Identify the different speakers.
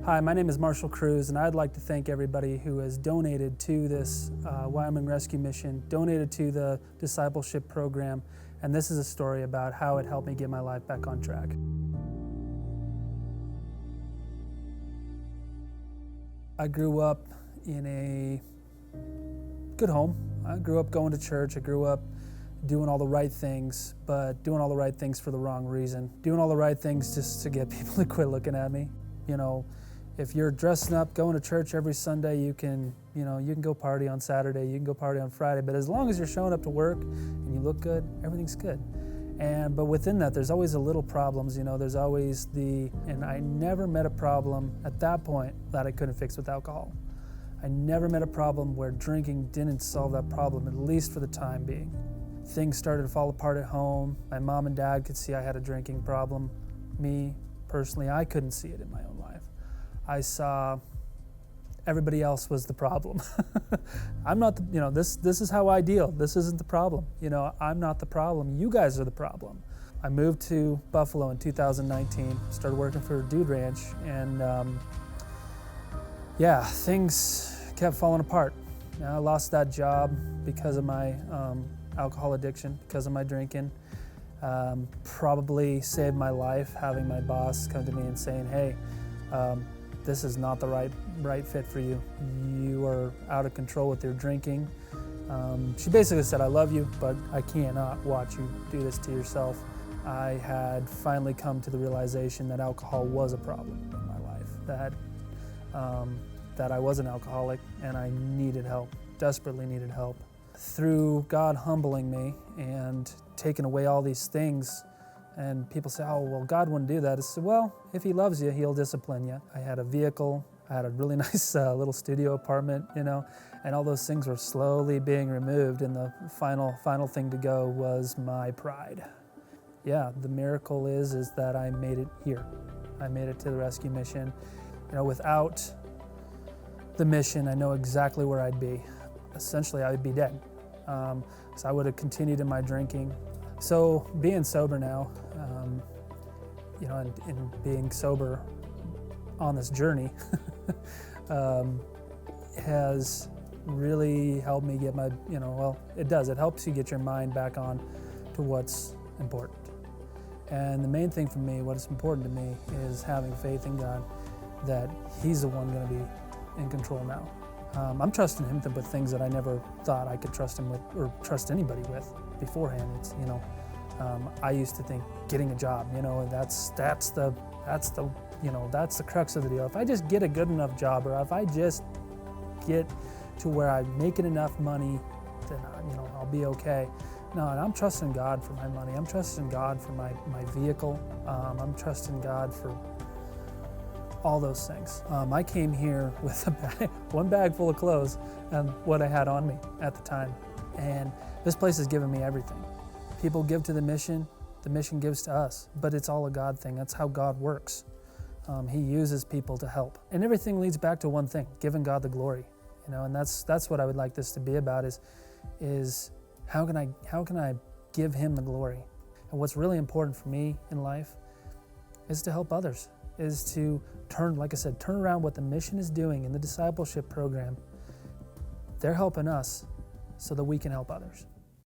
Speaker 1: Hi, my name is Marshall Cruz, and I'd like to thank everybody who has donated to this Wyoming Rescue Mission, donated to the discipleship program, and this is a story about how it helped me get my life back on track. I grew up in a good home. I grew up going to church. I grew up doing all the right things, but doing all the right things for the wrong reason. Doing all the right things just to get people to quit looking at me. You know, if you're dressing up, going to church every Sunday, you can go party on Saturday, you can go party on Friday, but as long as you're showing up to work and you look good, everything's good. But within that, there's always a little problems, there's always and I never met a problem at that point that I couldn't fix with alcohol. I never met a problem where drinking didn't solve that problem, at least for the time being. Things started to fall apart at home. My mom and dad could see I had a drinking problem. Me, personally, I couldn't see it in my own life. I saw everybody else was the problem. I'm not this is how I deal. This isn't the problem. I'm not the problem. You guys are the problem. I moved to Buffalo in 2019, started working for a dude ranch, and things kept falling apart. I lost that job because of my alcohol addiction, because of my drinking. Probably saved my life having my boss come to me and saying, hey, this is not the right fit for you. You are out of control with your drinking. She basically said, I love you, but I cannot watch you do this to yourself. I had finally come to the realization that alcohol was a problem in my life, that I was an alcoholic and I needed help, desperately needed help. Through God humbling me and taking away all these things, and people say, oh, well, God wouldn't do that. I said, well, if he loves you, he'll discipline you. I had a vehicle, I had a really nice little studio apartment, and all those things were slowly being removed, and the final thing to go was my pride. Yeah, the miracle is that I made it here. I made it to the rescue mission. Without the mission, I know exactly where I'd be. Essentially, I would be dead. So I would have continued in my drinking. So being sober now, and being sober on this journey has really helped me get it does. It helps you get your mind back on to what's important. And the main thing for me, what is important to me, is having faith in God, that he's the one going to be in control now. I'm trusting him with things that I never thought I could trust him with or trust anybody with beforehand. It's, I used to think getting a job, that's the crux of the deal. If I just get a good enough job, or if I just get to where I'm making enough money, then I'll be okay. No, and I'm trusting God for my money. I'm trusting God for my vehicle. I'm trusting God for all those things. I came here with one bag full of clothes and what I had on me at the time. And this place has given me everything. People give to the mission gives to us, but it's all a God thing. That's how God works. He uses people to help. And everything leads back to one thing, giving God the glory. And that's what I would like this to be about, is how can I give him the glory? And what's really important for me in life is to help others, is to turn around what the mission is doing in the discipleship program. They're helping us so that we can help others.